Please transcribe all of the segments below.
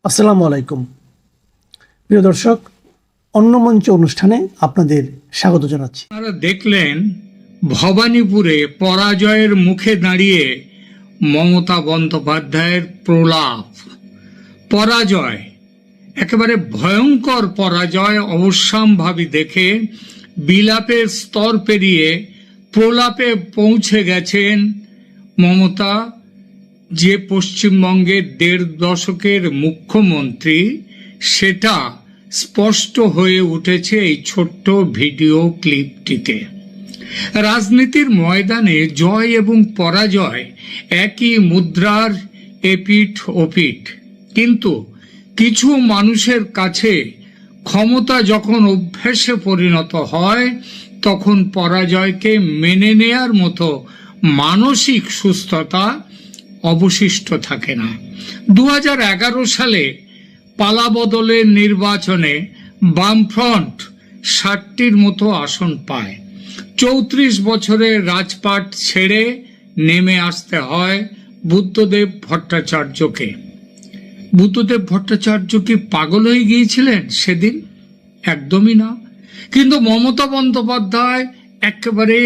আসসালামু আলাইকুম প্রিয় দর্শক, অন্য মঞ্চ অনুষ্ঠানে আপনাদের স্বাগত জানাচ্ছি। আপনারা দেখলেন ভবানীপুরে পরাজয়ের মুখে দাঁড়িয়ে মমতা বন্দ্যোপাধ্যায়ের প্রলাপ। পরাজয়, একেবারে ভয়ঙ্কর পরাজয় অবশ্যম্ভাবী দেখে বিলাপের স্তর পেরিয়ে প্রলাপে পৌঁছে গেছেন মমতা, যে পশ্চিমবঙ্গের ১.৫ দশকের মুখ্যমন্ত্রী, সেটা স্পষ্ট হয়ে উঠেছে এই ছোট্ট ভিডিও ক্লিপটিতে। রাজনীতির ময়দানে জয় এবং পরাজয় একই মুদ্রার এপিঠ ওপিঠ, কিন্তু কিছু মানুষের কাছে ক্ষমতা যখন অভ্যাসে পরিণত হয় তখন পরাজয়কে মেনে নেয়ার মতো মানসিক সুস্থতা অবশিষ্ট থাকে না। ২০১১ সালে পালাবদলের নির্বাচনে বামফ্রন্ট ৬০টির মতো আসন পায়। ৩৪ বছরের রাজপাট ছেড়ে নেমে আসতে হয় বুদ্ধদেব ভট্টাচার্যকে। বুদ্ধদেব ভট্টাচার্য কি পাগল হয়ে গিয়েছিলেন সেদিন? একদমই না। কিন্তু মমতা বন্দ্যোপাধ্যায় একেবারে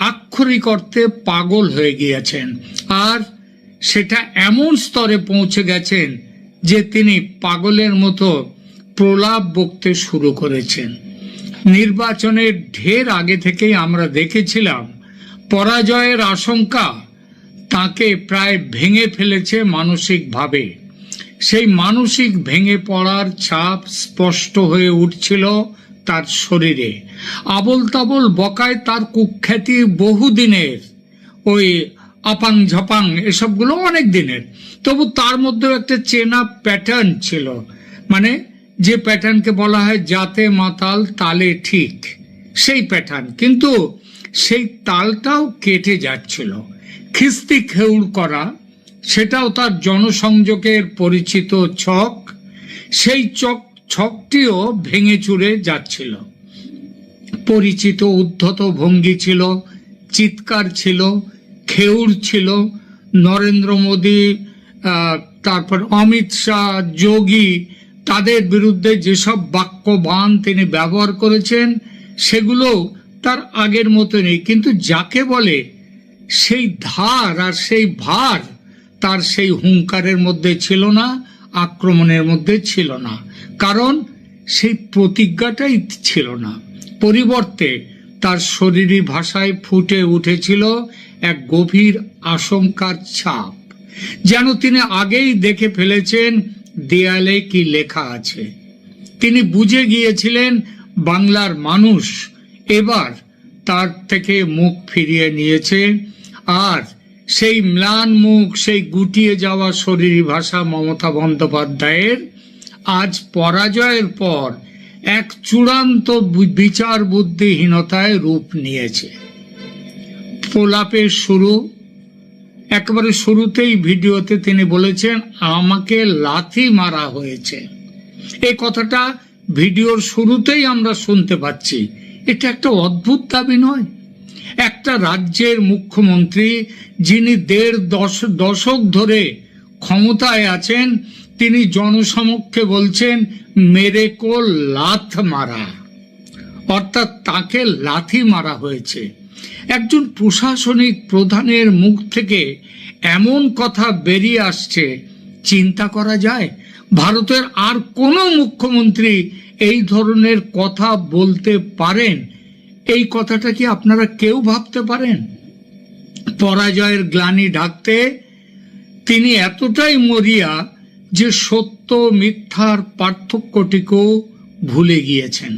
আক্ষরিক অর্থে পাগল হয়ে গিয়েছেন, আর সেটা এমন স্তরে পৌঁছে গেছেন যে তিনি পাগলের মতো প্রলাপ বকতে শুরু করেছেন। নির্বাচনের ঢের আগে থেকেই আমরা দেখেছিলাম পরাজয়ের আশঙ্কা তাকে প্রায় ভেঙে ফেলেছে মানসিকভাবে। সেই মানসিক ভেঙে পড়ার ছাপ স্পষ্ট হয়ে উঠছিল তার শরীরে। আবল তাবল বকায় তার কুখ্যাতি বহুদিনের, ওই আপাং ঝপাং এসবগুলো অনেক দিনের, তবু তার মধ্যেও একটা চেনা প্যাটার্ন ছিল, মানে যে প্যাটার্নকে বলা হয় জাতে মাতাল তালে ঠিক, সেই প্যাটার্ন। কিন্তু সেই তালটাও কেটে যাচ্ছিল। খিস্তি খেউড় করা, সেটাও তার জনসংযোগের পরিচিত ছক, সেই ছকটিও ভেঙে চুরে যাচ্ছিল। পরিচিত উদ্ধত ভঙ্গি ছিল, চিৎকার ছিল, খেউড় ছিল। নরেন্দ্র মোদী, তারপর অমিত শাহ, যোগী, তাদের বিরুদ্ধে যেসব বাক্যবাণ তিনি ব্যবহার করেছেন সেগুলো তার আগের মতো নেই। কিন্তু যাকে বলে সেই ধার আর সেই ভার তার সেই হুঙ্কারের মধ্যে ছিল না, আক্রমণের মধ্যে ছিল না, কারণ সেই প্রতিজ্ঞাটাই ছিল না। পরিবর্তে তার শরীরী ভাষায় ফুটে উঠেছিল এক গভীর আশঙ্কার ছাপ, যেন তিনি আগেই দেখে ফেলেছেন দেয়ালে কি লেখা আছে। তিনি বুঝে গিয়েছিলেন বাংলার মানুষ এবার তার থেকে মুখ ফিরিয়ে নিয়েছে, আর সেই ম্লান মুখ, সেই গুটিয়ে যাওয়া শরীরী ভাষা মমতা বন্দ্যোপাধ্যায়ের আজ পরাজয়ের পর এক চূড়ান্ত বিচার বুদ্ধিহীনতায় রূপ নিয়েছে। প্রলাপের শুরু, একেবারে শুরুতেই ভিডিওতে তিনি বলেছেন আমাকে লাথি মারা হয়েছে। এই কথাটা ভিডিওর শুরুতেই আমরা শুনতে পাচ্ছি। এটা একটা অদ্ভুত দাবি নয়? একটা রাজ্যের মুখ্যমন্ত্রী যিনি ১.৫ দশক ধরে ক্ষমতায় আছেন, তিনি জনসমক্ষে বলছেন মেরে কো লাথ মারা, অর্থাৎ তাকে লাথি মারা হয়েছে। একজন প্রশাসনিক প্রধানের মুখ থেকে এমন কথা বেরিয়ে আসছে, চিন্তা করা যায় ভারতের আর কোনো মুখ্যমন্ত্রী এই ধরনের কথা বলতে পারেন? এই কথাটা কি আপনারা কেউ ভাবতে পারেন? পরাজয়ের গ্লানি ঢাকতে তিনি এতটাই মরিয়া যে সত্য মিথ্যার পার্থক্যটিকেও ভুলে গিয়েছেন।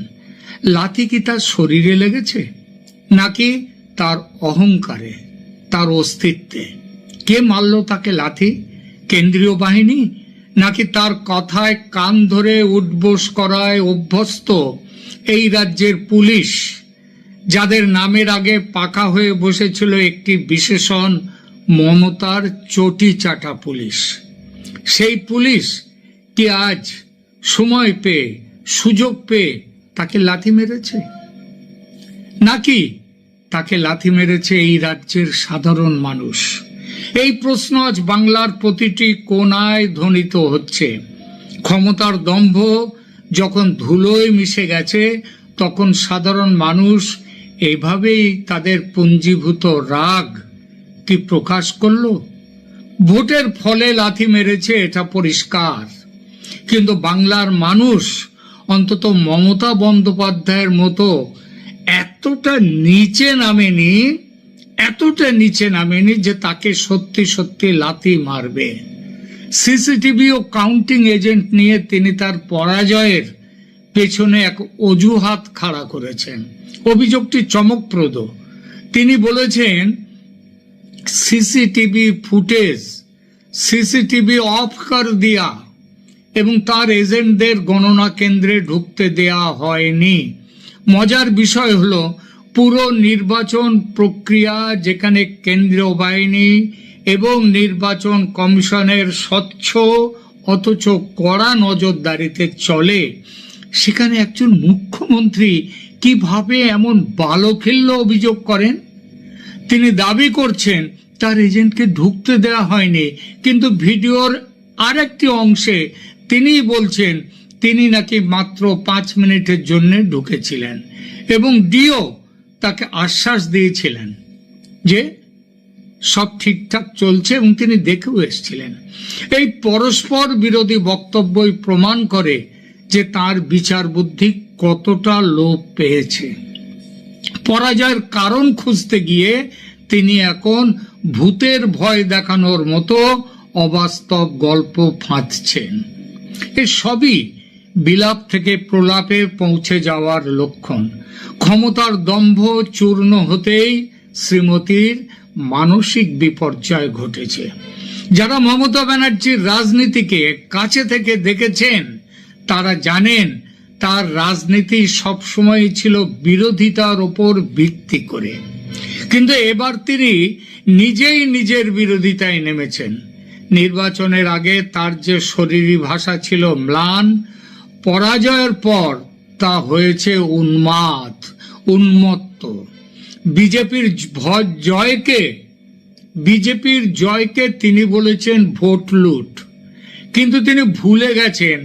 লাথি কি তার শরীরে লেগেছে, নাকি তার অহংকারে, তার অস্তিত্বে? কে মারল তাকে লাথি? কেন্দ্রীয় বাহিনী, নাকি তার কথায় কান ধরে উঠবোস করায় অভ্যস্ত এই রাজ্যের পুলিশ, যাদের নামের আগে পাকা হয়ে বসেছিল একটি বিশেষণ মমতার চটি চাটা পুলিশ? সেই পুলিশ কি আজ সময় পেয়ে, সুযোগ পেয়ে তাকে লাথি মেরেছে, নাকি তাকে লাথি মেরেছে এই রাজ্যের সাধারণ মানুষ? এই প্রশ্ন আজ বাংলার প্রতিটি কোণায় ধ্বনিত হচ্ছে। ক্ষমতার দম্ভ যখন ধুলোয় মিশে গেছে, তখন সাধারণ মানুষ এইভাবেই তাদের পুঞ্জীভূত রাগ কি প্রকাশ করলো? ভোটের ফলে লাথি মেরেছে, এটা পরিষ্কার। কিন্তু বাংলার মানুষ অন্তত মমতা বন্দ্যোপাধ্যায়ের মতো এতটা নিচে নামেনি যে তাকে সত্যি সত্যি লাথি মারবে। সিসিটিভি ও কাউন্টিং এজেন্ট নিয়ে তিনি তার পরাজয়ের পেছনে এক অজুহাত খাড়া করেছেন। অভিযোগটি চমকপ্রদ। তিনি বলেছেন, সিসিটিভি ফুটেজ সিসিটিভি অফ কর দিয়া এবং তার এজেন্টদের গণনা কেন্দ্রে ঢুকতে দেয়া হয়নি। মজার বিষয় হলো, পুরো নির্বাচন প্রক্রিয়া যেখানে কেন্দ্রীয় বাহিনী এবং নির্বাচন কমিশনের স্বচ্ছ অথচ কড়া নজরদারিতে চলে, সেখানে একজন মুখ্যমন্ত্রী কিভাবে এমন বালখিল্য অভিযোগ করেন? তিনি দাবি করছেন তার এজেন্টকে ঢুকতে দেওয়া হয়নি, কিন্তু ভিডিওর আরেকটি অংশে তিনি বলছেন তিনি নাকি মাত্র 5 মিনিটের জন্য ঢুকেছিলেন এবং ডিও তাকে আশ্বাস দিয়েছিলেন যে সব ঠিকঠাক চলছে এবং তিনি দেখেও এসেছিলেন। এই পরস্পর বিরোধী বক্তব্যই প্রমাণ করে যে তার বিচার বুদ্ধি কতটা লোপ পেয়েছে। পরাজয়ের কারণ খুঁজতে গিয়ে তিনি এখন ভূতের ভয় দেখানোর মতো অবাস্তব গল্প ফাঁদছেন। এ সবই বিলাপ থেকে প্রলাপে পৌঁছে যাওয়ার লক্ষণ। ক্ষমতার দম্ভ চূর্ণ হতেই শ্রীমতীর মানসিক বিপর্যয় ঘটেছে। যারা মমতা ব্যানার্জির রাজনীতিকে কাছে থেকে দেখেছেন তারা জানেন তার রাজনীতি সবসময় ছিল বিরোধিতার ওপর ভিত্তি করে, কিন্তু এবার তিনি নিজেই নিজের বিরোধিতায় নেমেছেন। নির্বাচনের আগে তার যে শরীরী ভাষা ছিল ম্লান, পরাজয়ের পর তা হয়েছে উন্মত্ত। বিজেপির জয়কে তিনি বলেছেন ভোট লুট, কিন্তু তিনি ভুলে গেছেন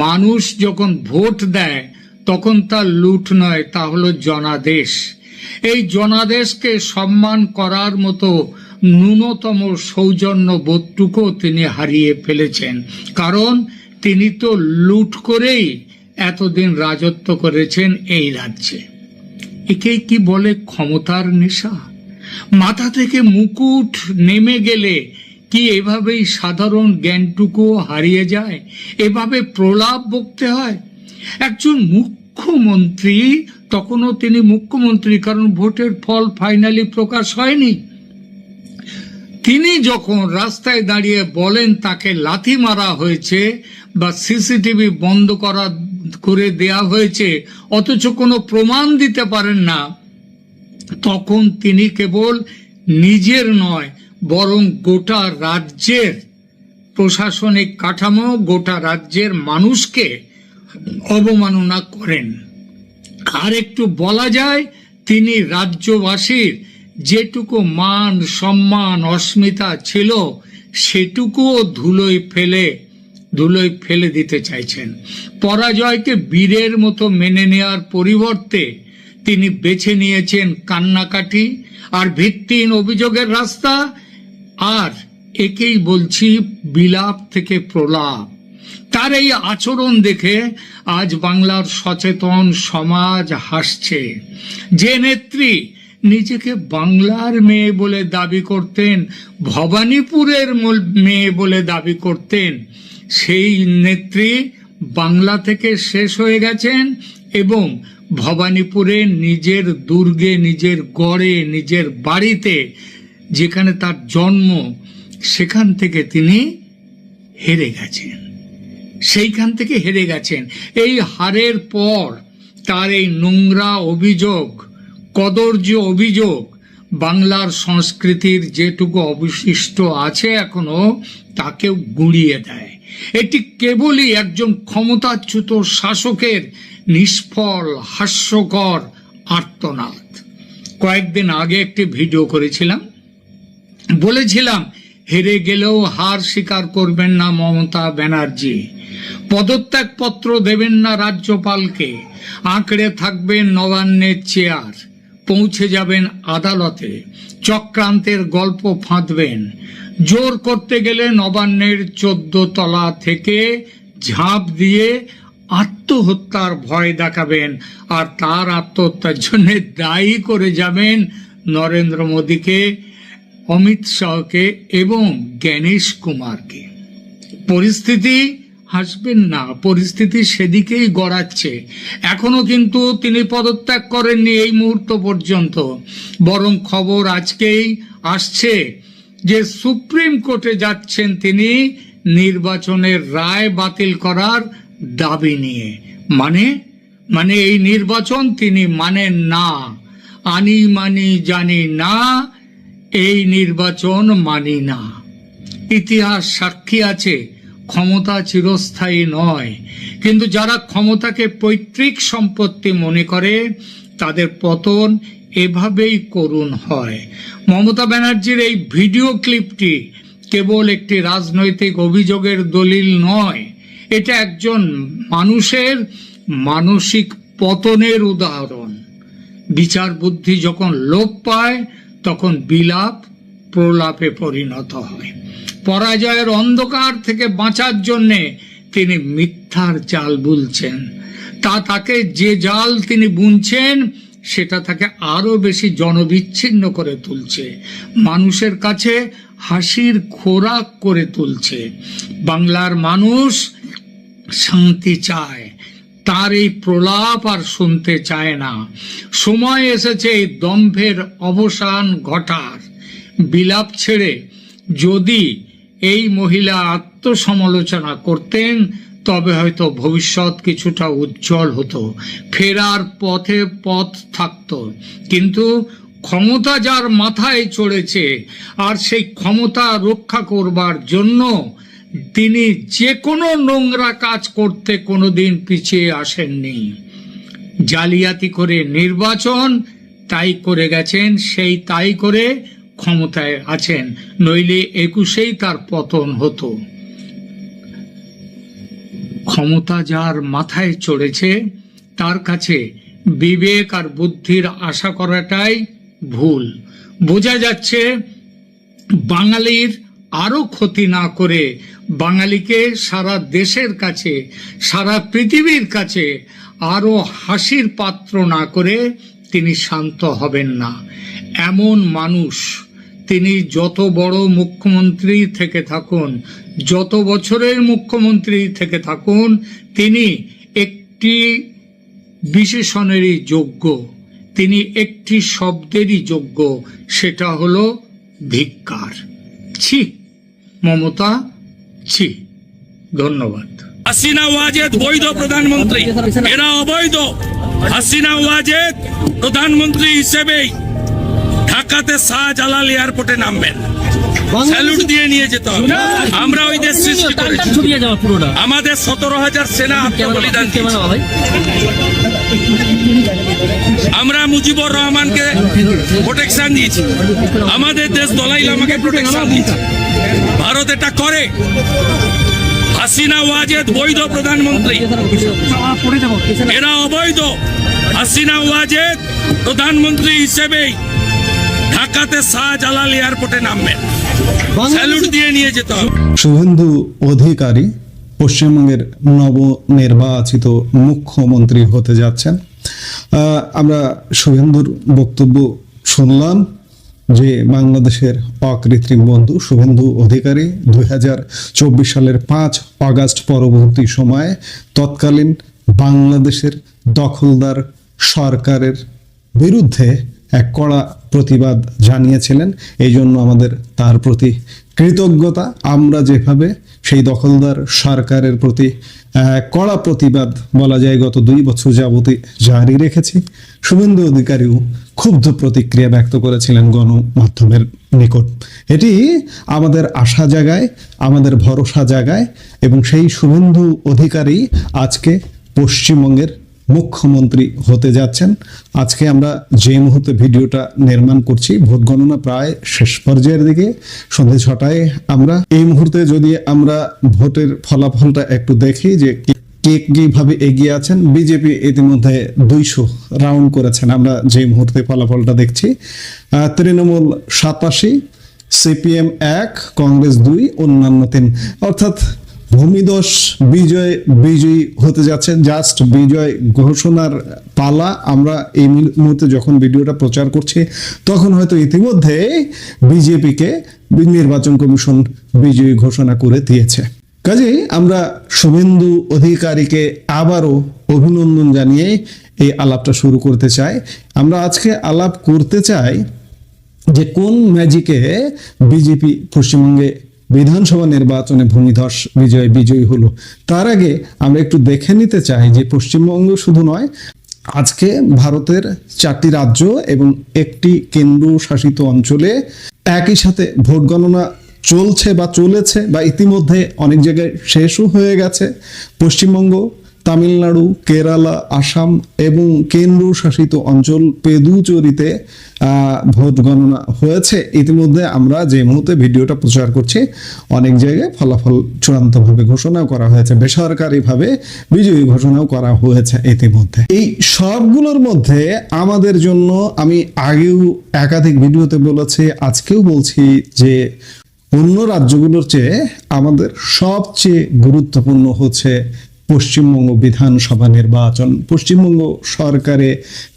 মানুষ যখন ভোট দেয় তখন তা লুট নয়, তা হলো জনাদেশ। এই জনাদেশকে সম্মান করার মতো ন্যূনতম সৌজন্য বোধটুকু তিনি হারিয়ে ফেলেছেন, কারণ তিনি তো লুট করেই এতদিন রাজত্ব করেছেন এই রাজ্যে। একেই কি বলে ক্ষমতার নেশা? মাথা থেকে মুকুট নেমে গেলে কি এভাবেই সাধারণ জ্ঞানটুকু হারিয়ে যায়? এভাবে প্রলাপ বকতে হয়? একজন মুখ্যমন্ত্রী, তখনও তিনি মুখ্যমন্ত্রী কারণ ভোটের ফল ফাইনালি প্রকাশ হয়নি, তিনি যখন রাস্তায় দাঁড়িয়ে বলেন তাকে লাথি মারা হয়েছে বা সিসিটিভি বন্ধ করে দেয়া হয়েছে অথচ কোনো প্রমাণ দিতে পারেন না, তখন তিনি কেবল নিজের নয় বরং গোটা রাজ্যের প্রশাসনিক কাঠামো, গোটা রাজ্যের মানুষকে অবমাননা করেন। আর একটু বলা যায় তিনি রাজ্যবাসীর যেটুকু মান সম্মান অস্মিতা ছিল সেটুকুও ধুলোয় ফেলে দিতে চাইছেন। পরাজয়কে বীরের মতো মেনে নেওয়ার পরিবর্তে তিনি বেছে নিয়েছেন কান্নাকাটি আর ভিত্তিহীন অভিযোগের রাস্তা। আর একেই বলছি বিলাপ থেকে প্রলাপ। তার এই আচরণ দেখে আজ বাংলার সচেতন সমাজ হাসছে। যে নেত্রী নিজেকে বাংলার মেয়ে বলে দাবি করতেন, ভবানীপুরের মেয়ে বলে দাবি করতেন, সেই নেত্রী বাংলা থেকে শেষ হয়ে গেছেন এবং ভবানীপুরে নিজের দুর্গে, নিজের গড়ে, নিজের বাড়িতে যেখানে তার জন্ম, সেখান থেকে তিনি হেরে গেছেন। সেইখান থেকে হেরে গেছেন। এই হারের পর তার এই নোংরা অভিযোগ, কদর্য অভিযোগ বাংলার সংস্কৃতির যেটুকু অবশিষ্ট আছে এখনো তাকেও গুঁড়িয়ে দেয়। এটি কেবলই একজন ক্ষমতাচ্যুত শাসকের নিষ্ফল হাস্যকর আর্তনাদ। কয়েকদিন আগে একটি ভিডিও করেছিলাম, বলেছিলাম হেরে গেলেও হার স্বীকার করবেন না মমতা ব্যানার্জি। পদত্যাগপত্র দেবেন না রাজ্যপালকে, আঁকড়ে থাকবেন নবান্নের চেয়ার, পৌঁছে যাবেন আদালতে, চক্রান্তের গল্প ফাঁদবেন, জোর করতে গেলে নবান্নের 14 তলা থেকে ঝাঁপ দিয়ে আত্মহত্যার ভয় দেখাবেন, আর তার আত্মহত্যার জন্য দায়ী করে যাবেন নরেন্দ্র মোদীকে, অমিত শাহকে এবং জ্ঞানেশ কুমারকে। পরিস্থিতি, হাসবেন না, পরিস্থিতি সেদিকেই গড়াচ্ছে। এখনো কিন্তু তিনি পদত্যাগ করেননি এই মুহূর্ত পর্যন্ত, বরং খবর আজকেই আসছে যে সুপ্রিম কোর্টে যাচ্ছেন তিনি নির্বাচনের রায় বাতিল করার দাবি নিয়ে। মানে এই নির্বাচন তিনি মানেন না। আনি মানি জানি না, এই নির্বাচন মানি না। ইতিহাস সাক্ষী আছে, ক্ষমতা চিরস্থায়ী নয়, কিন্তু যারা ক্ষমতাকে পৈতৃক সম্পত্তি মনে করে তাদের পতন এভাবেই করুণ হয়। মমতা ব্যানার্জির এই ভিডিও ক্লিপটি কেবল একটি রাজনৈতিক অভিযোগের দলিল নয়, এটা একজন মানুষের মানসিক পতনের উদাহরণ। বিচার বুদ্ধি যখন লোপ পায় তখন বিলাপ প্রলাপে পরিণত হয়। পরাজয়ের অন্ধকার থেকে বাঁচার জন্যে তিনি মিথ্যার জাল বুনছেন। তাকে যে জাল তিনি বুনছেন সেটা তাকে আরো বেশি জনবিচ্ছিন্ন করে তুলছে, মানুষের কাছে হাসির খোরাক করে তুলছে। বাংলার মানুষ শান্তি চায়, তার এই প্রলাপ আর শুনতে চায় না। সময় এসেছে এই দম্ভের অবসান ঘটার। বিলাপ ছেড়ে যদি এই মহিলা আত্মসমালোচনা করতেন তবে হয়তো ভবিষ্যৎ কিছুটা উজ্জ্বল হতো, ফেরার পথ থাকতো। কিন্তু ক্ষমতা যার মাথায় চড়েছে, আর সেই ক্ষমতা রক্ষা করবার জন্য তিনি যে কোনো নোংরা কাজ করতে কোনোদিন পিছিয়ে আসেননি। জালিয়াতি করে নির্বাচন তাই করে গেছেন, সেই তাই করে ক্ষমতায় আছেন, নইলে 21-এই তার পতন হতো। ক্ষমতা যার মাথায় চড়েছে তার কাছে বিবেক আর বুদ্ধির আশা করাটাই ভুল। বোঝা যাচ্ছে বাঙালির আরো ক্ষতি না করে, বাঙালিকে সারা দেশের কাছে, সারা পৃথিবীর কাছে আরো হাসির পাত্র না করে তিনি শান্ত হবেন না। এমন মানুষ, তিনি যত বড় মুখ্যমন্ত্রী থেকে থাকুন, যত বছরের মুখ্যমন্ত্রী থেকে থাকুন, তিনি একটি বিশেষণেরই যোগ্য, তিনি একটি শব্দেরই যোগ্য, সেটা হলো ধিক্কার। ছি মমতা, ছি। ধন্যবাদ। হাসিনা ওয়াজেদ বৈধ প্রধানমন্ত্রী, এরা অবৈধ। হাসিনা ওয়াজেদ প্রধানমন্ত্রী হিসেবেই ঢাকাতে শাহজালাল এয়ারপোর্টে নামবেন, স্যালুট দিয়ে নিয়ে যেতে হবে। আমরা ওই দেশ সৃষ্টি করেছি, আমাদের 17,000 সেনা আত্মবলিদান দিয়েছে। আমরা মুজিবুর রহমানকে প্রোটেকশন দিয়েছি, আমাদের দেশ দলাই লামাকে প্রোটেকশন দিয়েছে। ভারত এটা করে। হাসিনা ওয়াজেদ বৈধ প্রধানমন্ত্রী, এরা অবৈধ। হাসিনা ওয়াজেদ প্রধানমন্ত্রী হিসেবেই ঢাকাতে শাহজালাল এয়ারপোর্টে নামবেন, স্যালুট দিয়ে নিয়ে যেতে হবে। শুভেন্দু অধিকারী পশ্চিমবঙ্গের নবনির্বাচিত মুখ্যমন্ত্রী হতে যাচ্ছেন। আমরা শুভেন্দুর বক্তব্য শুনলাম যে বাংলাদেশের অকৃত্রিম বন্ধু শুভেন্দু অধিকারী 2024 সালের 5 অগাস্ট পরবর্তী সময়ে তৎকালীন বাংলাদেশের দখলদার সরকারের বিরুদ্ধে এক কড়া প্রতিবাদ জানিয়েছিলেন। এই জন্য আমাদের তার প্রতি কৃতজ্ঞতা। আমরা যেভাবে সেই দখলদার সরকারের প্রতি কড়া প্রতিবাদ বলা যায় গত 2 বছর যাবতীয় জারি রেখেছি, শুভেন্দু অধিকারীও ক্ষুব্ধ প্রতিক্রিয়া ব্যক্ত করেছিলেন গণমাধ্যমের নিকট। এটি আমাদের আশা জাগায়, আমাদের ভরসা জাগায়, এবং সেই শুভেন্দু অধিকারী আজকে পশ্চিমবঙ্গের মুখ্যমন্ত্রী হতে যাচ্ছেন। আজকে আমরা যে মুহূর্তে ভিডিওটা নির্মাণ করছি, ভোট গণনা প্রায় শেষ পর্যায়ের দিকে, সন্ধ্যে 6টায়। আমরা এই মুহূর্তে যদি আমরা ভোটের ফলাফলটা একটু দেখি যে কে কিভাবে এগিয়ে আছেন। বিজেপি ইতিমধ্যে 200 রাউন্ড করেছেন, আমরা যে মুহূর্তে ফলাফলটা দেখছি। তৃণমূল 87, সিপিএম 1, কংগ্রেস 2, অন্যান্য 3, অর্থাৎ ভূমিধস বিজয়ী হতে যাচ্ছে। জাস্ট বিজয় ঘোষণার পালা। আমরা এই মুহূর্তে যখন ভিডিওটা প্রচার করছি তখন হয়তো ইতিমধ্যে বিজেপিকে নির্বাচন কমিশন বিজয়ী ঘোষণা করে দিয়েছে। কাজেই আমরা শুভেন্দু অধিকারীকে আবারও অভিনন্দন জানিয়ে এই আলাপটা শুরু করতে চাই। আমরা আজকে আলাপ করতে চাই যে কোন ম্যাজিকে বিজেপি পশ্চিমবঙ্গে বিধানসভা নির্বাচনে ভূমিধস বিজয়ী হলো। তার আগে আমরা একটু দেখে নিতে চাই যে পশ্চিমবঙ্গ শুধু নয়, আজকে ভারতের 4টি রাজ্য এবং একটি কেন্দ্রশাসিত অঞ্চলে একই সাথে ভোট গণনা চলছে বা চলেছে বা ইতিমধ্যে অনেক জায়গায় শেষও হয়ে গেছে। পশ্চিমবঙ্গ, তামিলনাড়ু, কেরালা, আসাম এবং কেন্দ্রশাসিত অঞ্চল পেদুচেরিতে ভোট গণনা হয়েছে ইতিমধ্যে। আমরা যে মুহূর্তে ভিডিওটা প্রচার করছি অনেক জায়গায় ফলাফল চূড়ান্তভাবে ঘোষণাও করা হয়েছে, বেসরকারিভাবে বিজয়ী ঘোষণাও করা হয়েছে ইতিমধ্যে। এই সবগুলোর মধ্যে আমাদের জন্য, আমি আগেও একাধিক ভিডিওতে বলেছি, আজকেও বলছি যে অন্য রাজ্যগুলোর চেয়ে আমাদের সবচেয়ে গুরুত্বপূর্ণ হচ্ছে পশ্চিমবঙ্গ বিধানসভা নির্বাচন। পশ্চিমবঙ্গ সরকারে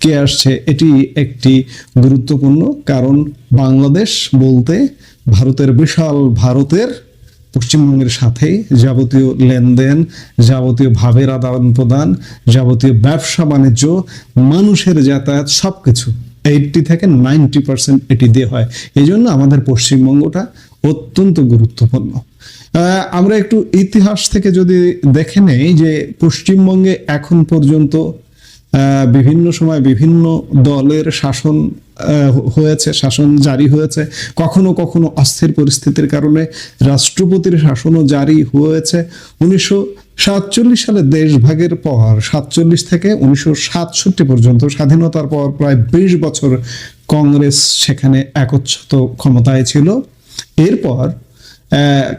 কে আসছে এটি একটি গুরুত্বপূর্ণ, কারণ বাংলাদেশ বলতে ভারতের ভারতের পশ্চিমবঙ্গের সাথেই যাবতীয় লেনদেন, যাবতীয় ভাবের আদান প্রদান, যাবতীয় ব্যবসা বাণিজ্য, মানুষের যাতায়াত, সবকিছু 80 থেকে 90% এটি দিয়ে হয়। এই জন্য আমাদের পশ্চিমবঙ্গটা অত্যন্ত গুরুত্বপূর্ণ। আমরা একটু ইতিহাস থেকে যদি দেখে নেই যে পশ্চিমবঙ্গে এখন পর্যন্ত বিভিন্ন সময় বিভিন্ন দলের শাসন হয়েছে, শাসন জারি হয়েছে। কখনো কখনো অস্থির পরিস্থিতির কারণে রাষ্ট্রপতির শাসনও জারি হয়েছে। 1947 সালে দেশভাগের পর 47 থেকে 1967 পর্যন্ত, স্বাধীনতার পর প্রায় 20 বছর কংগ্রেস সেখানে একচ্ছত্র ক্ষমতায় ছিল। এরপর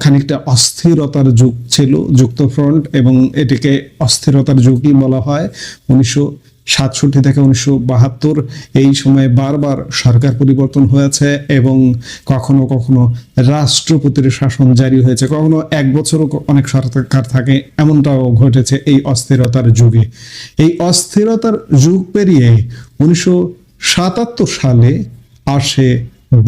খানিকটা অস্থিরতার যুগ ছিল, যুক্তফ্রন্ট, এবং এটিকে অস্থিরতার যুগই বলা হয়। 1967 থেকে 1972 এই সময়ে বারবার সরকার পরিবর্তন হয়েছে এবং কখনো কখনো রাষ্ট্রপতির শাসন জারি হয়েছে, কখনো 1 বছরও অনেক সরকার থাকে, এমনটাও ঘটেছে এই অস্থিরতার যুগে। এই অস্থিরতার যুগ পেরিয়ে 1977 সালে আসে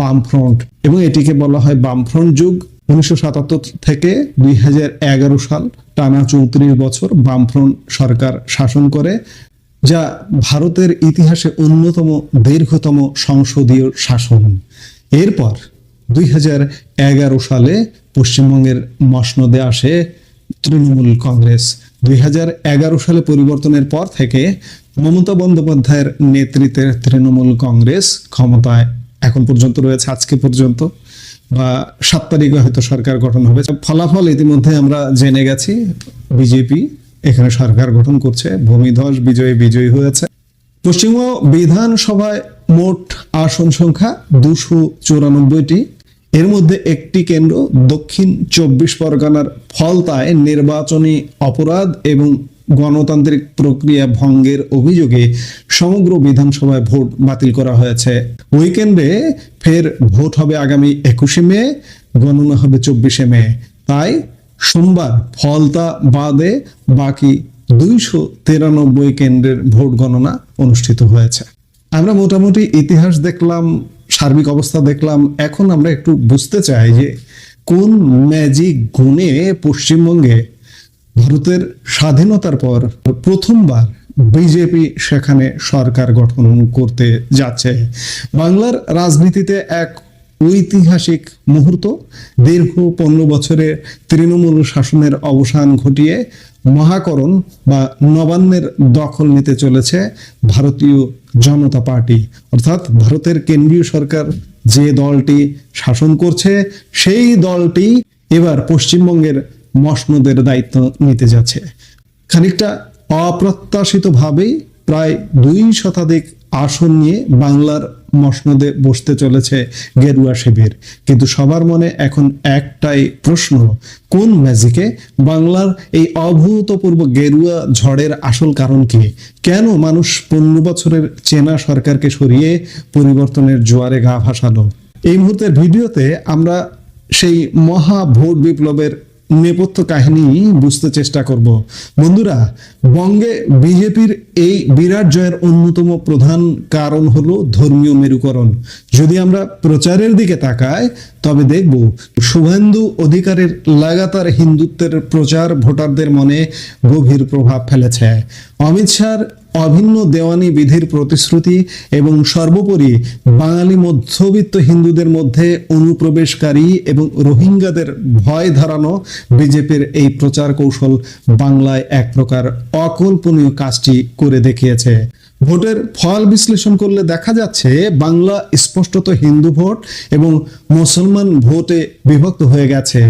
বামফ্রন্ট এবং এটিকে বলা হয় বামফ্রন্ট যুগ। 1977 থেকে 2011 সাল টানা 34 বছর বামফ্রন্ট সরকার শাসন করে, যা ভারতের ইতিহাসে অন্যতম দীর্ঘতম সংসদীয় শাসন। এরপর 2011 সালে পশ্চিমবঙ্গের মসনদে আসে তৃণমূল কংগ্রেস। 2011 সালে পরিবর্তনের পর থেকে মমতা বন্দ্যোপাধ্যায়ের নেতৃত্বের তৃণমূল কংগ্রেস ক্ষমতায় এখন পর্যন্ত রয়েছে, আজকে পর্যন্ত, বা 7 তারিখে হয়তো সরকার গঠন হবে। ফলাফল ইতিমধ্যে আমরা জেনে গেছি, বিজেপি এখানে সরকার গঠন করছে, ভূমিধস বিজয়ী হয়েছে। পশ্চিমবঙ্গ বিধানসভায় মোট আসন সংখ্যা 294টি। এর মধ্যে একটি কেন্দ্র দক্ষিণ 24 পরগনার ফলতায় নির্বাচনী অপরাধ এবং গণতান্ত্রিক প্রক্রিয়া ভঙ্গের অভিযোগে সমগ্র বিধানসভায় ভোট বাতিল করা হয়েছে। ওই কেন্দ্রে ফের ভোট হবে আগামী 21শে মে, গণনা হবে 24শে মে। তাই সোমবার ফলতা বাদে বাকি 293 কেন্দ্রের ভোট গণনা অনুষ্ঠিত হয়েছে। আমরা মোটামুটি ইতিহাস দেখলাম, সার্বিক অবস্থা দেখলাম। এখন আমরা একটু বুঝতে চাই যে কোন ম্যাজিক গুণে পশ্চিমবঙ্গে ভারতের স্বাধীনতার পর প্রথমবার বিজেপি সেখানে সরকার গঠন করতে যাচ্ছে। বাংলার রাজনীতিতে এক ঐতিহাসিক মুহূর্ত। দীর্ঘ 15 বছরের তৃণমূল শাসনের অবসান ঘটিয়ে মহাকরণ বা নবান্নের দখল নিতে চলেছে ভারতীয় জনতা পার্টি, অর্থাৎ ভারতের কেন্দ্রীয় সরকার যে দলটি শাসন করছে সেই দলটি এবার পশ্চিমবঙ্গের মসনদের দায়িত্ব নিতে যাচ্ছে। খানিকটা অপ্রত্যাশিতভাবেই প্রায় 2 শতাধিক আসন নিয়ে বাংলার মসনদে বসতে চলেছে গেরুয়া শিবির। কিন্তু সবার মনে এখন একটাই প্রশ্ন, কোন ম্যাজিকে বাংলার এই অভূতপূর্ব গেরুয়া ঝড়ের আসল কারণ কি? কেন মানুষ 15 বছরের চেনা সরকারকে সরিয়ে পরিবর্তনের জোয়ারে গা ভাসালো? এই মুহূর্তের ভিডিওতে আমরা সেই মহা ভোট বিপ্লবের নেপথ্য কাহিনী বুঝতে চেষ্টা করব। বন্ধুরা, বঙ্গে বিজেপির এই বিরাট জয়ের অন্যতম প্রধান কারণ হলো ধর্মীয় মেরুকরণ। যদি আমরা প্রচারের দিকে তাকাই তবে দেখব শুভেন্দু অধিকারের লাগাতার হিন্দুত্বের প্রচার ভোটারদের মনে গভীর প্রভাব ফেলেছে। অমিত শাহর অভিন্ন দেওয়ানি বিধির প্রতিশ্রুতি এবং সর্বোপরি বাঙালি মধ্যবিত্ত হিন্দুদের মধ্যে অনুপ্রবেশকারী এবং রোহিঙ্গাদের ভয় ধরানো বিজেপির এই প্রচার কৌশল বাংলায় এক প্রকার অকল্পনীয় কাজটি করে দেখিয়েছে। ভোটের ফল বিশ্লেষণ করলে দেখা যাচ্ছে বাংলা স্পষ্টত হিন্দু ভোট এবং মুসলমান ভোটে বিভক্ত হয়ে গেছে।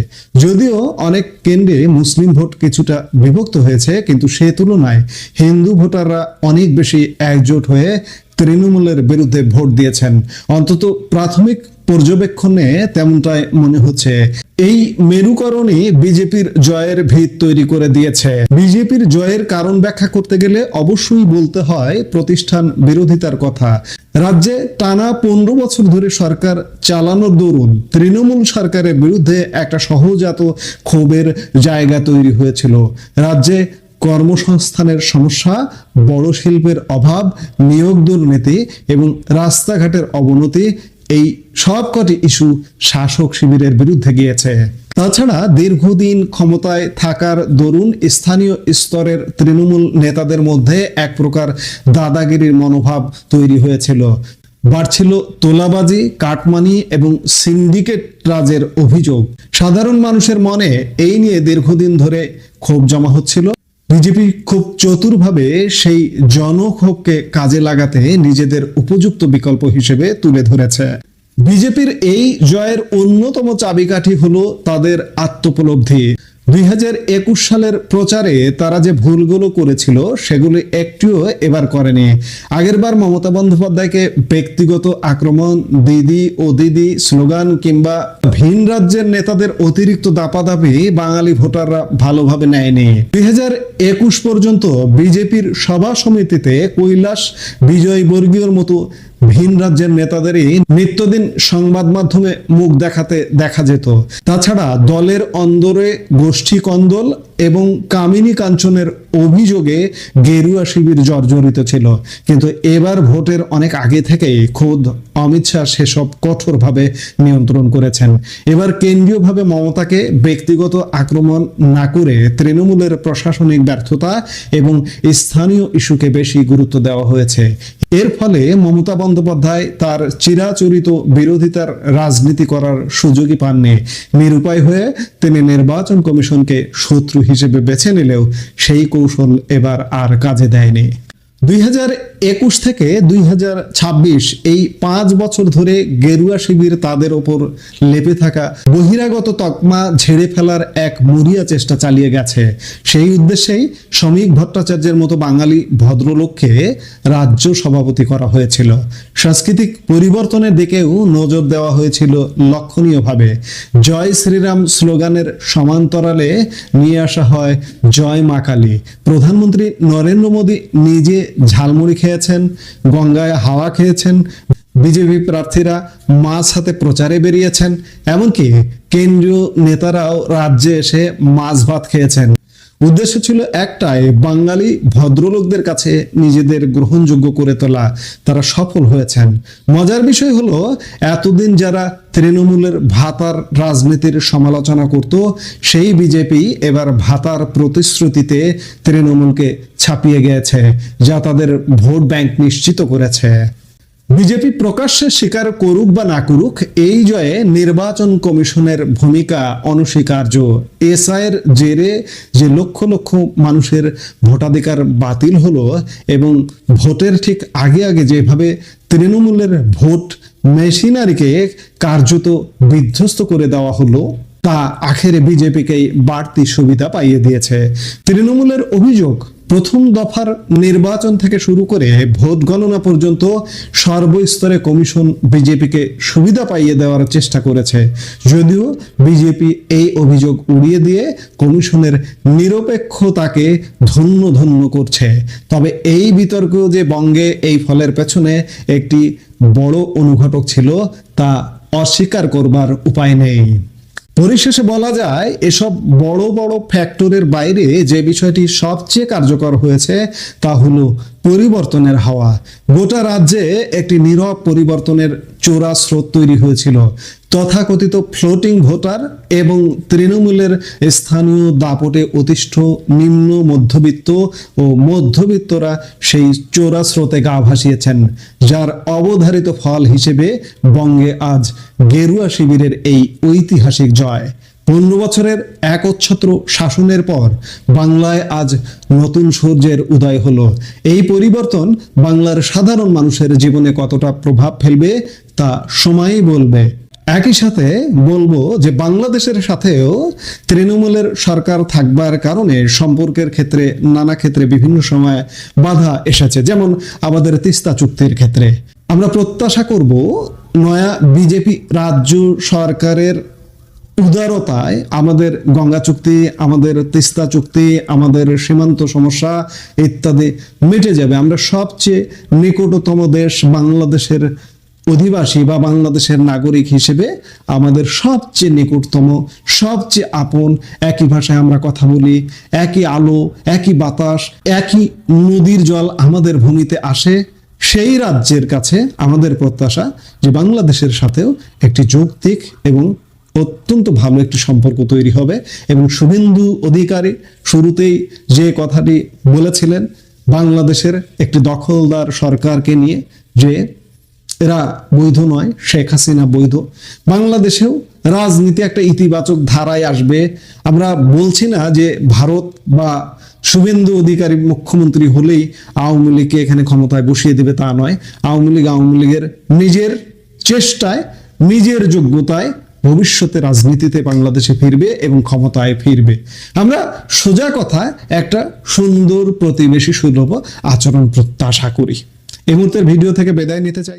যদিও অনেক কেন্দ্রে মুসলিম ভোট কিছুটা বিভক্ত হয়েছে, কিন্তু সে তুলনায় হিন্দু ভোটাররা অনেক বেশি একজোট হয়ে তৃণমূলের বিরুদ্ধে ভোট দিয়েছেন। অন্তত প্রাথমিক পর্যবেক্ষণে তেমনটাই মনে হচ্ছে। এই মেরুকরণই বিজেপির জয়ের ভিত তৈরি করে দিয়েছে। বিজেপির জয়ের কারণ ব্যাখ্যা করতে গেলে অবশ্যই বলতে হয় প্রতিষ্ঠান বিরোধিতার কথা। রাজ্যে টানা 15 বছর ধরে সরকার চালানোর দরুন তৃণমূল সরকারের বিরুদ্ধে একটা সহজাত ক্ষোভের জায়গা তৈরি হয়েছিল। রাজ্যে কর্মসংস্থানের সমস্যা, বড় শিল্পের অভাব, নিয়োগ দুর্নীতি এবং রাস্তাঘাটের অবনতি, এই সবকটি ইস্যু শাসক শিবিরের বিরুদ্ধে গিয়েছে। তাছাড়া দীর্ঘদিন ক্ষমতায় থাকার দরুন স্থানীয় স্তরের তৃণমূল নেতাদের মধ্যে এক প্রকার দাদাগিরির মনোভাব তৈরি হয়েছিল। বাড়ছিল তোলাবাজি, কাটমানি এবং সিন্ডিকেট রাজের অভিযোগ। সাধারণ মানুষের মনে এই নিয়ে দীর্ঘদিন ধরে ক্ষোভ জমা হচ্ছিল। বিজেপি খুব চতুরভাবে সেই জনক্ষোভকে কাজে লাগাতে নিজেদের উপযুক্ত বিকল্প হিসেবে তুলে ধরেছে। বিজেপির এই জয়ের অন্যতম চাবিকাঠি হলো তাদের আত্মোপলব্ধি। 2021 সালের প্রচারে তারা যে ভুলগুলো করেছিল সেগুলো একটিও এবার করেনি। আগেরবার মমতা বন্দ্যোপাধ্যায়কে ব্যক্তিগত আক্রমণ, দিদি ও দিদি স্লোগান কিংবা ভিন রাজ্যের নেতাদের অতিরিক্ত দাপাদাপি বাঙালি ভোটাররা ভালোভাবে নেয়নি। 2021 পর্যন্ত বিজেপির সভা সমিতিতে কৈলাস বিজয়বর্গীয়র মতো ভিন রাজ্যের নেতাদেরই নিত্যদিন সংবাদ মাধ্যমে মুখ দেখাতে দেখা যেত। তাছাড়া দলের অন্দরে গোষ্ঠী কন্দল এবং কামিনী কাঞ্চনের অভিযোগে গেরুয়া শিবির জর্জরিত ছিল। কিন্তু এবার ভোটের অনেক আগে থেকেই খোদ অমিত শাহ সেসব কঠোরভাবে নিয়ন্ত্রণ করেছেন। এবার কেন্দ্রীয়ভাবে মমতাকে ব্যক্তিগত আক্রমণ না করে তৃণমূলের প্রশাসনিক ব্যর্থতা এবং স্থানীয় ইস্যুকে বেশি গুরুত্ব দেওয়া হয়েছে। এর ফলে মমতা বন্দ্যোপাধ্যায় তার চিরাচরিত বিরোধিতার রাজনীতি করার সুযোগই পাননি। নিরুপায় হয়ে তিনি নির্বাচন কমিশনকে শত্রু হিসেবে বেছে নিলেও সেই কৌশল এবার আর কাজে দেয়নি। 2021 থেকে 2026 এই 5 বছর ধরে গেরুয়া শিবির তাদের ওপর লেপে থাকা বহিরাগত তকমা ঝেড়ে ফেলার এক মরিয়া চেষ্টা চালিয়ে গেছে। সেই উদ্দেশ্যেই শ্রমিক ভট্টাচার্যের মতো বাঙালি ভদ্রলোককে রাজ্য সভাপতি করা হয়েছিল। সাংস্কৃতিক পরিবর্তনের দিকেও নজর দেওয়া হয়েছিল লক্ষণীয়ভাবে। জয় শ্রীরাম স্লোগানের সমান্তরালে নিয়ে আসা হয় জয় মা কালী। প্রধানমন্ত্রী নরেন্দ্র মোদী নিজে ঝালমুড়ি খেয়েছেন, গঙ্গায় হাওয়া খেয়েছেন, বিজেপি প্রার্থীরা মাছ হাতে প্রচারে বেরিয়েছেন, এমনকি কেন্দ্রীয় নেতারাও রাজ্যে এসে মাছ ভাত খেয়েছেন। উদ্দেশ্য ছিল একটাই, বাঙালি ভদ্রলোকদের কাছে নিজেদের গ্রহণযোগ্য করে তোলা। তারা সফল হয়েছেন। মজার বিষয় হলো, এতদিন যারা তৃণমূলের ভাতার রাজনীতির সমালোচনা করত, সেই বিজেপি এবার ভাতার প্রতিশ্রুতিতে তৃণমূলকে ছাপিয়ে গিয়েছে, যা তাদের ভোট ব্যাংক নিশ্চিত করেছে। বিজেপি প্রকাশ্যে স্বীকার করুক বা না করুক, এই জয়ে নির্বাচন কমিশনের ভূমিকা অনস্বীকার্য। এসআইয়ের জেরে যে লক্ষ লক্ষ মানুষের ভোটাধিকার বাতিল হলো এবং ভোটের ঠিক আগে আগে যেভাবে তৃণমূলের ভোট মেশিনারিকে কার্যত বিধ্বস্ত করে দেওয়া হলো, তা আখেরে বিজেপিকে বাড়তি সুবিধা পাইয়ে দিয়েছে। তৃণমূলের অভিযোগ, প্রথম দফার নির্বাচন থেকে শুরু করে ভোট গণনা পর্যন্ত সর্বস্তরে কমিশন বিজেপিকে সুবিধা পাইয়ে দেওয়ার চেষ্টা করেছে, যদিও বিজেপি এই অভিযোগ উড়িয়ে দিয়ে কমিশনের নিরপেক্ষতাকে ধন্য ধন্য করছে। তবে এই বিতর্ক যে বঙ্গে এই ফলের পেছনে একটি বড় অনুঘটক ছিল তা অস্বীকার করবার উপায় নেই। পরিশেষে বলা যায় এসব বড় বড় ফ্যাক্টরের বাইরে যে বিষয়টি সবচেয়ে কার্যকর হয়েছে তা হলো পরিবর্তনের হাওয়া। গোটা রাজ্যে একটি নীরব পরিবর্তনের চোরা স্রোত তৈরি হয়েছিল। তথাকথিত ফ্লোটিং ভোটার এবং তৃণমূলের স্থানীয় দাপটে অতিষ্ঠ নিম্ন মধ্যবিত্ত ও মধ্যবিত্তরা সেই চোরা স্রোতে গা ভাসিয়েছেন, যার অবধারিত ফল হিসেবে বঙ্গে আজ গেরুয়া শিবিরের এই ঐতিহাসিক জয়। 15 বছরের একচ্ছত্র শাসনের পর বাংলায় আজ নতুন সূর্যের উদয় হলো। এই পরিবর্তন বাংলার সাধারণ মানুষের জীবনে কতটা প্রভাব ফেলবে তা সময়ই বলবে। একই সাথে বলবো যে বাংলাদেশের সাথেও তৃণমূলের সরকার থাকবার কারণে সম্পর্কের ক্ষেত্রে নানা ক্ষেত্রে বিভিন্ন সময় বাধা এসেছে, যেমন আমাদের তিস্তা চুক্তির ক্ষেত্রে। আমরা প্রত্যাশা করব নয়া বিজেপি রাজ্য সরকারের উদারতায় আমাদের গঙ্গা চুক্তি, আমাদের তিস্তা চুক্তি, আমাদের সীমান্ত সমস্যা ইত্যাদি মিটে যাবে। আমরা সবচেয়ে নিকটতম দেশ বাংলাদেশের অধিবাসী বা বাংলাদেশের নাগরিক হিসেবে আমাদের সবচেয়ে নিকটতম, সবচেয়ে আপন, একই ভাষায় আমরা কথা বলি, একই আলো, একই বাতাস, একই নদীর জল আমাদের ভূমিতে আসে। সেই রাজ্যের কাছে আমাদের প্রত্যাশা যে বাংলাদেশের সাথেও একটি যৌক্তিক এবং অত্যন্ত ভালো একটি সম্পর্ক তৈরি হবে। এবং শুভেন্দু অধিকারী শুরুতেই যে কথাটি বলেছিলেন বাংলাদেশের একটি দখলদার সরকারকে নিয়ে, যে এরা বৈধ নয়, শেখ হাসিনা বৈধ, বাংলাদেশেও রাজনীতি একটা ইতিবাচক ধারায় আসবে। আমরা বলছি না যে ভারত বা শুভেন্দু অধিকারী মুখ্যমন্ত্রী হলেই আওয়ামী লীগকে এখানে ক্ষমতায় বসিয়ে দেবে, তা নয়। আওয়ামী লীগের নিজের চেষ্টায়, নিজের যোগ্যতায় ভবিষ্যতে রাজনীতিতে বাংলাদেশে ফিরবে এবং ক্ষমতায় ফিরবে। আমরা সোজা কথায় একটা সুন্দর প্রতিবেশী সুলভ আচরণ প্রত্যাশা করি। এই মুহূর্তের ভিডিও থেকে বিদায় নিতে চাই।